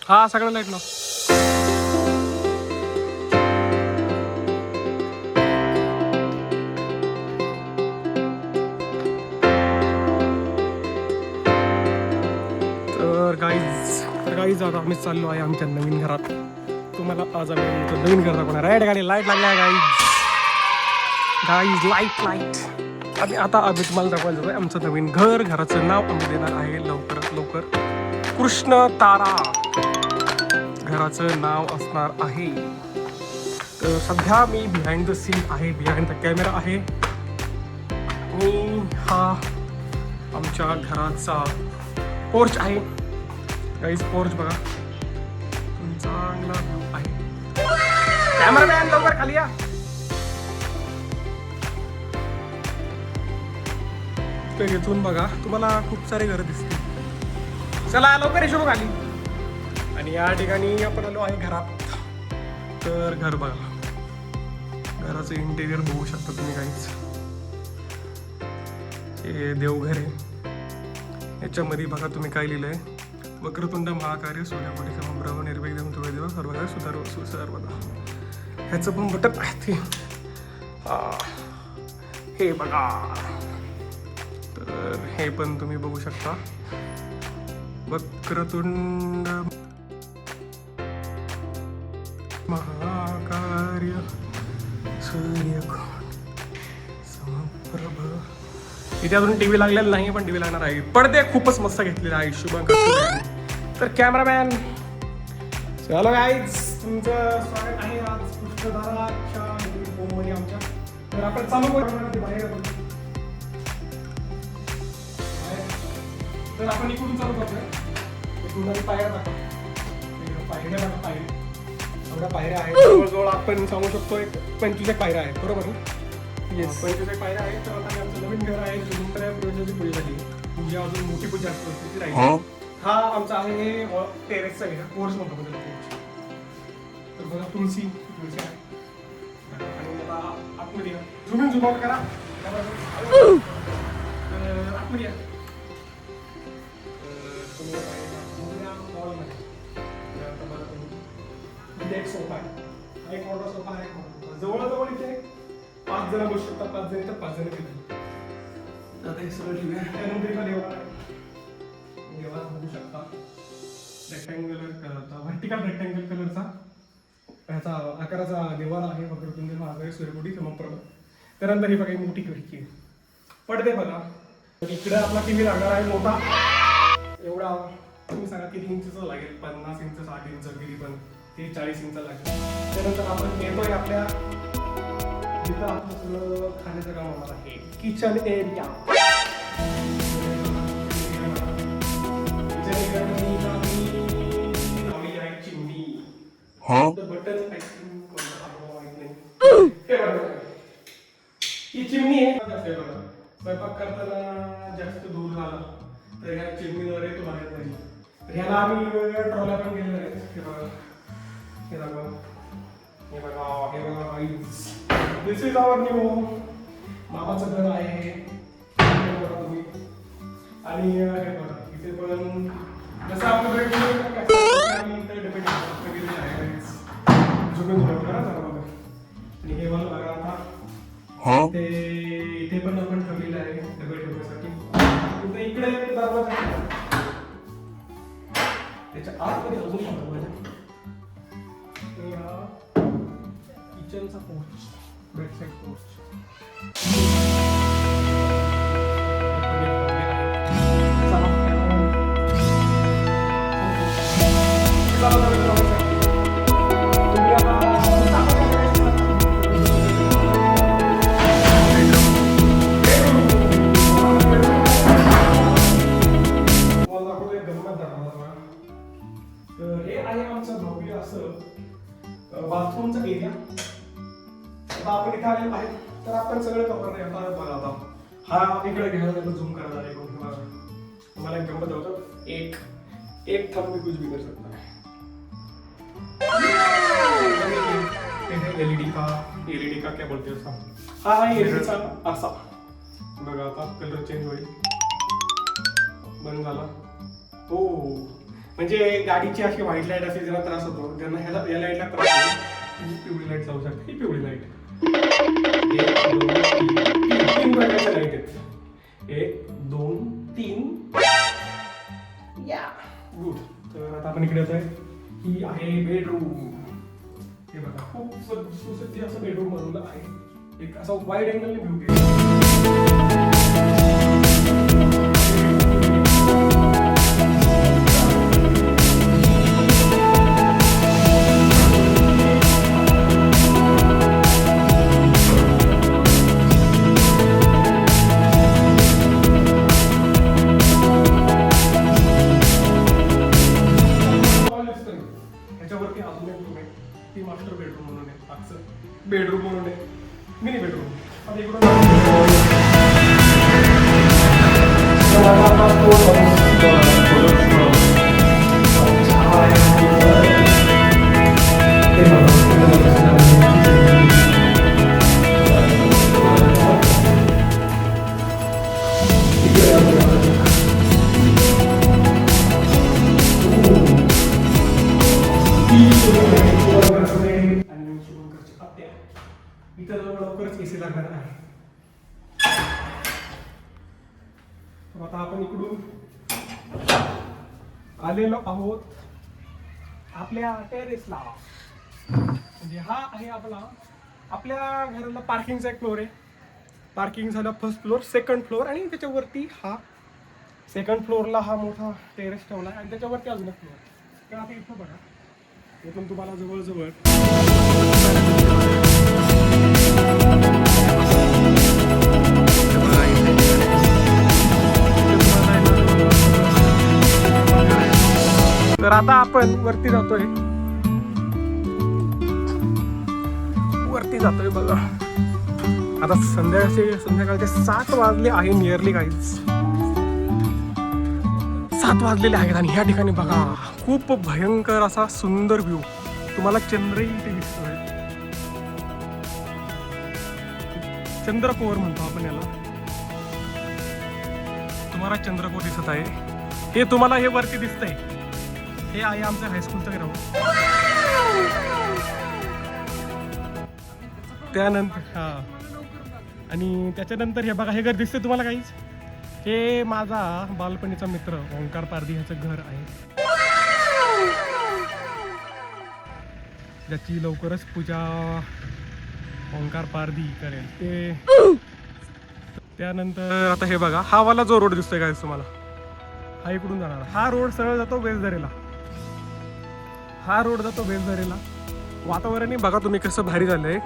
हा सगळं लाईट लाव. तर गाईज आता आम्ही चाललो आहे आमच्या नवीन घरात. तुम्हाला आज आम्ही आमचं नवीन घर दाखवणार आहे. गाडी लाईट लागली आहे गाईज लाईट. आणि आता आम्ही तुम्हाला दाखवायला जातो आमचं नवीन घर. घराचं नाव आम्ही देणार आहे लवकरात लवकर कृष्ण तारा घराचं नाव असणार आहे. तर सध्या मी बिहाइंड द सीन आहे, बिहाइंड द कॅमेरा आहे. आणि हा आमच्या घराचा पोर्च आहे गाईज. पोर्च बघा, चांगला व्ह्यू आहे. कॅमेरामॅन लवकर खाली या. इथून बघा तुम्हाला खूप सारे घरं दिसतील. चला लवकर येशो खाली. आणि या ठिकाणी आपण आलो आहे घरात. तर घर बघा, घराचं इंटेरियर बघू शकता तुम्ही गाईज. हे देवघर आहे. याच्यामध्ये बघा तुम्ही काय लिहिलंय, वक्रतुंड महाकार्य सूर्यकोटी समप्रभ निर्विघ्नं देव सर्वदा सुसर्वदा. ह्याचं पण बटन आहे ते. हे बघा, तर हे पण तुम्ही बघू शकता. वक्रतुंड महाकार्य सूर्यकोटी समप्रभ. इथे अजून टीव्ही लागलेला नाही, पण टीव्ही लागणार आहे. पडदे खूपच मस्त घेतलेले आहे शुभंकर. तर कॅमेरामॅन चलो गाईज, तुमचं स्वागत आहे आज कृष्णधाराच्या होममध्ये आमच्या. तर आपण चालू करू बाहेर. तर आपण इकडून चालू करतोय. इकडून पायऱ्या टाका, पायऱ्या टाका. पायऱ्या एवढ्या पायऱ्या आहेत. जवळजवळ आपण सांगू शकतो एक 25 पायऱ्या आहेत, बरोबर ना? येस, 25 पायऱ्या आहेत. तर आता आमचं नवीन घर आहे. जुन्या पूजेची पूजा झाली. पूजा अजून मोठी पूजा असते राहील. हा आमचा आहे हे टेरेसचा एरिया, कोर्स म्हणतो बद्दल. तर बघा तुळशी आहे. आणि मला आतमध्ये झुमून झुम आउट करा. आतमध्ये इथे एक सोफा आहे, एक मोठा सोफा आहे. जवळजवळ इथे 5 जण बसू शकतात. 5 जण इथं, 5 जण तिथे. आता हे सगळं ठेवूया. त्यानंतर एका देवाला बघू शकता. रेक्टँग्युलर कलरचा, व्हर्टिकल रेक्टँगल कलरचा ह्याचा आकाराचा देवाला आहे. वक्रतुंड महाकाय सूर्यकोटी समप्रभ. त्यानंतर ही बघा मोठी खिडकी आहे. पडदे बघा. इकडे आपला टीव्ही लागणार आहे मोठा. एवढा तुम्ही सांगा किती इंचचा लागेल? 50 इंच, 60 इंच, किती पण ते 40 इंच लागेल. त्यानंतर आपण येतोय आपल्या जिथं आपलं सगळं खाण्याचं काम होणार आहे, किचन एरिया. बटन ही चिमणी आहे. स्वयंपाक करताना जास्त धूर झाला तर ह्या चिमणीद्वारे तो बाहेर नाही. तर ह्याला आम्ही वेगवेगळ्या ट्रॉल्या पण केलेल्या आहेत. हे बघा, हे बघा, हे बघा, हे बघा. दिस इज आवर न्यू मामाचं घर आहे तुम्ही. आणि हे बघा इथे पण जसं आपण डिपेंड आहे. झुकून करा जरा बघा. आणि हे मला बघा आता ते इथे पण आपण ठेवलेलं आहे डबे ठेवण्यासाठी. इकडे दरवाजा, त्याच्या आतमध्ये अजून दरवाजा. किचनचा पोर्च, बेडसाईड पोर्च. हे आहे आमचं भव्य असं बाथरूमचा एरिया. आता आपण इथे आलेलो आहे तर आपण सगळं कव्हर नाही आता बघा. आता हा इकडे घ्यायला झूम करायला आहे. तुम्हाला एक गंमत होतं, एक थंब भी कुछ भी कर सकता है. एलईडी का क्या बोलते हैं? हा एलईडीचा असा बघा. आता कलर चेंज होईल. बंद झाला. हो, म्हणजे गाडीची अशी व्हाईट लाईट असते ज्यांना त्रास होतो, ज्यांना या लाईटला त्रास होतो ही पिवळी लाईट चालू शकते. ही पिवळी लाईट 3 प्रकारच्या लाईट आहेत. 1 2 3 या गुड. तर आता आपण इकडे येतोय. ही आहे बेडरूम. हे बघा खूप सुसज्ज असं बेडरूम बनवलं आहे. एक असा वाईड अँगलने व्ह्यू घ्या. ह्याच्यावरती अजून एक रूम आहे. ती मास्टर बेडरूम म्हणून आहे. आजचं बेडरूम म्हणून आहे. Mini bedroom. आता इथं लवकरच एसी लागणार आहे. आता आपण इकडून आलेलो आहोत आपल्या टेरेसला. म्हणजे हा आहे आपल्या घराला पार्किंगचा एक फ्लोर आहे. पार्किंग झालं फर्स्ट फ्लोअर, सेकंड फ्लोअर आणि त्याच्यावरती हा सेकंड फ्लोअरला हा मोठा टेरेस ठेवला आहे आणि त्याच्यावरती अजून एक फ्लोअर. तर आता इथं बघा, इथून तुम्हाला जवळजवळ तर आता आपण वरती जातोय बघा. आता संध्याकाळचे 7 वाजले आहे नियरली गाईज. 7 वाजलेले आहेत आणि ह्या ठिकाणी बघा खूप भयंकर असा सुंदर व्ह्यू. तुम्हाला चंद्रही इथे दिसतोय. चंद्रकोर म्हणतो आपण याला. तुम्हाला चंद्रकोर दिसत आहे. हे तुम्हाला हे वरती दिसतंय, हे आहे आमचं हायस्कूलचं ग्राउंड. त्यानंतर हा आणि त्याच्यानंतर हे बघा हे घर दिसतंय तुम्हाला काहीच. हे माझा बालपणीचा मित्र ओंकार पारधी ह्याचं घर आहे, ज्याची लवकरच पूजा ओंकार पारधी करेल ते. त्यानंतर आता हे बघा हा वाला जो रोड दिसतोय काय तुम्हाला, हा इकडून जाणार. हा रोड सरळ जातो बेलदरेला. बेलदरेला वातावरणही बघा तुम्ही कसं भारी झालंय.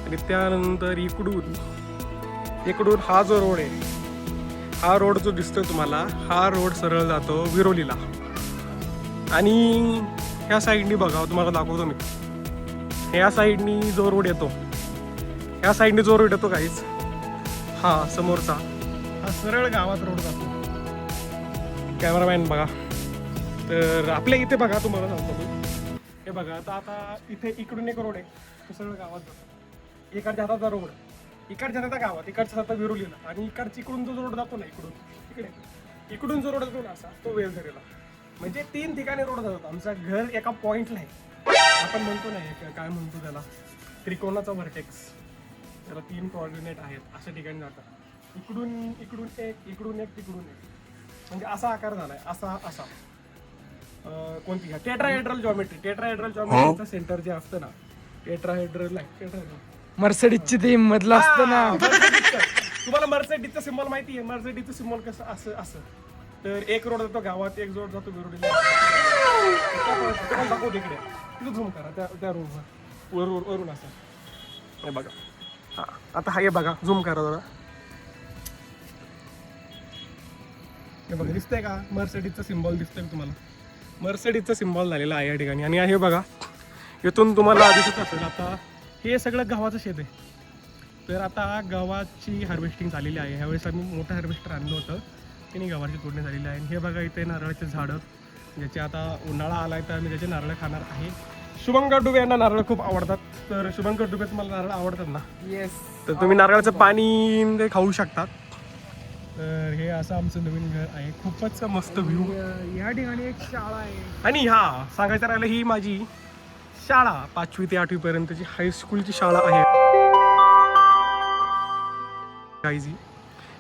आणि त्यानंतर इकडून हा जो रोड आहे, हा रोड जो दिसतोय तुम्हाला, हा रोड सरळ जातो विरोलीला. आणि ह्या साईडनी बघा तुम्हाला दाखवतो मी. ह्या साईडनी जो रोड येतो काहीच, हा समोरचा हा सरळ गावात रोड जातो. कॅमेरामॅन बघा. तर आपल्या इथे बघा तुम्हाला सांगतो मी. हे बघा आता इथे इकडून एक रोड आहे, तो सरळ गावात जातो. इकडच्या हाताचा रोड, इकडच्या हातात गावात, इकडच्या हातात विरोलीला. आणि इकडून जो रोड जातो ना इकडून जो रोड जातो ना असा, तो वेलझरेला. म्हणजे 3 ठिकाणी रोड जातो. आमचं घर एका पॉइंटला आहे. आपण म्हणतो ना काय म्हणतो त्याला, त्रिकोणाचा व्हर्टेक्स. त्याला 3 कोऑर्डिनेट आहेत, अशा ठिकाणी जातात. इकडून एक म्हणजे असा आकार झालाय, असा कोणती घ्या, टेट्राहेड्रल जॉमेट्रीचं सेंटर जे असतं ना, टेट्राहेड्रल मर्सिडीजची ती मधलं असतं ना. तुम्हाला मर्सिडीजचं सिम्बॉल माहिती आहे? मर्सिडीजचं सिम्बॉल कसं असं. तर एक रोड जातो गावात, एक रोड जातो विरोडीला. दाखव तिकडे, तिथं झूम करा त्या रोडवर वरून असं. हे बघा हा, आता हे बघा झूम करा जरा. हे बघा दिसतंय का, मर्सिडीजचा सिम्बॉल दिसतोय तुम्हाला. मर्सिडीजचा सिम्बॉल झालेला आहे या ठिकाणी. आणि हे बघा इथून तुम्हाला दिसत असेल आता हे सगळं गव्हाचं शेत आहे. तर आता गव्हाची हार्वेस्टिंग झालेली आहे. ह्यावेळेस आम्ही मोठं हार्वेस्टर आणलं होतं, त्याने गव्हाची तोडणी झालेली आहे. हे बघा इथे नारळाचे झाडं, ज्याचे आता उन्हाळा आलाय तर आम्ही त्याचे नारळ खाणार आहे. शुभंकर डुबे यांना नारळ खूप आवडतात. तर शुभंकर डुबे तुम्हाला नारळ आवडतात ना? येस. तर तुम्ही नारळाचं पाणी ते खाऊ शकतात. तर हे असं आमचं नवीन घर आहे. खूपच मस्त व्ह्यू. या ठिकाणी एक शाळा आहे. आणि हा सांगायचं राहिलं, ही माझी शाळा 5वी ते 8वी पर्यंतची हायस्कूलची शाळा आहे. गाईजी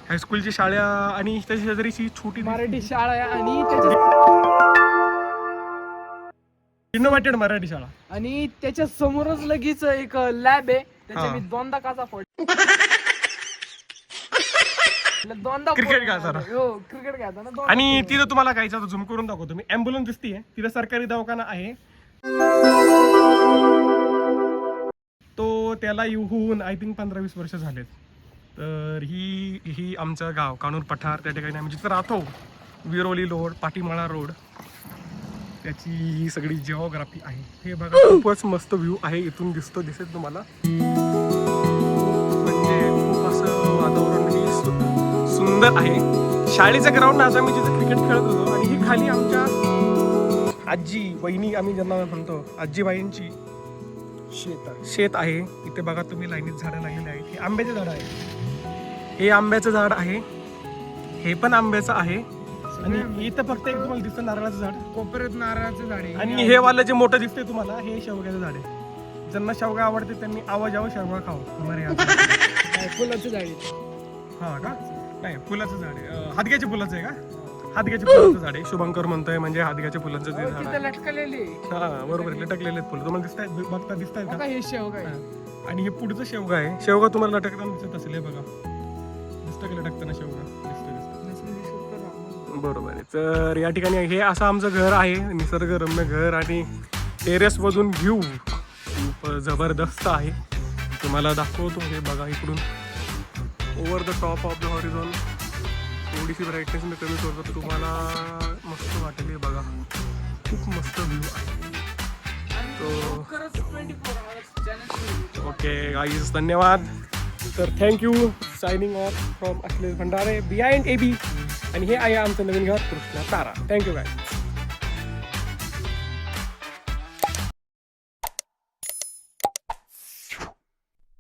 हायस्कूलची शाळा आणि त्याच्या शेजारीची छोटी मराठी शाळा आहे आणि त्याच्या इनोव्हेटेड मराठी शाळा. आणि त्याच्या समोरच लगेच एक लॅब आहे. त्याच्या हा. मी दोनदा काचा दोनदा क्रिकेट खेळताना. हो क्रिकेट खेळताना दोनदा आणि फोडला. तिथं तुम्हाला काहीच झूम करून दाखवतो मी. ॲम्ब्युलन्स दिसतीये तिथं, सरकारी दवाखाना आहे तो. त्याला होऊन आय थिंक 15-20 वर्ष झालेत. तर ही आमचं गाव कानूर पठार. त्या ठिकाणी आम्ही जिथं राहतो, विरोली रोड, पाटीमाळा रोड, त्याची ही सगळी जिओग्राफी आहे. हे बघा खूपच मस्त व्ह्यू आहे. इथून दिसेल तुम्हाला. म्हणजे खूप असं वातावरण ही सुंदर आहे. शाळेचं ग्राउंड आज आम्ही जिथं क्रिकेट खेळत होतो. आणि ही खाली आमच्या आजी वहिनी, आम्ही ज्यांना म्हणतो आजीबाईंची शेत आहे. इथे बघा तुम्ही लाईनीत झाडं लागलेली आहेत. हे आंब्याचे झाड आहे. हे आंब्याचं झाड आहे. हे पण आंब्याचं आहे. आणि इथं फक्त एक तुम्हाला दिसतं नारळाचं झाड. कोपऱ्यात नारळाचं झाड आहे. आणि हे वाला जे मोठं दिसतंय तुम्हाला, हे शेवग्याचं झाड आहे. ज्यांना शेवगा आवडते त्यांनी आवाजावं शेवगा खावं. हमारे यहाँ नाही, फुलाचं झाड आहे. हा का? नाही, फुलाचं झाड आहे. हादग्याच्या फुलाचं आहे का? हादग्याच्या फुलाचं झाड आहे. शुभंकर म्हणतोय म्हणजे हादग्याच्या फुलांचं ते झाड तिथे आहे. लटकलेली आहे. हा बरोबर, लटकलेले आहेत फुलं तुम्हाला दिसतायत बघा का? हे शेवगा आहे. हा. आणि हे पुढचं शेवगा आहे. शेवगा तुम्हाला लटकताना दिसत असेल. हे बघा, दिसतं का लटकताना शेवगा? बरोबर आहे. तर या ठिकाणी हे असं आमचं घर आहे, निसर्गरम्य घर. आणि टेरेस मधून व्ह्यू खूप जबरदस्त आहे. तुम्हाला दाखवतो. हे बघा इकडून over the top of the horizon. थोडीशी ब्राईटनेस मी कमी करतो तर तुम्हाला मस्त वाटेल. हे बघा खूप मस्त व्ह्यू आहे. तो ओके गाईज, धन्यवाद. तर thank you. Signing off from Akhilesh Bhandare behind AB. आणि हे आहे आमचं नवीन घर कृष्णा तारा. थँक्यू गाय.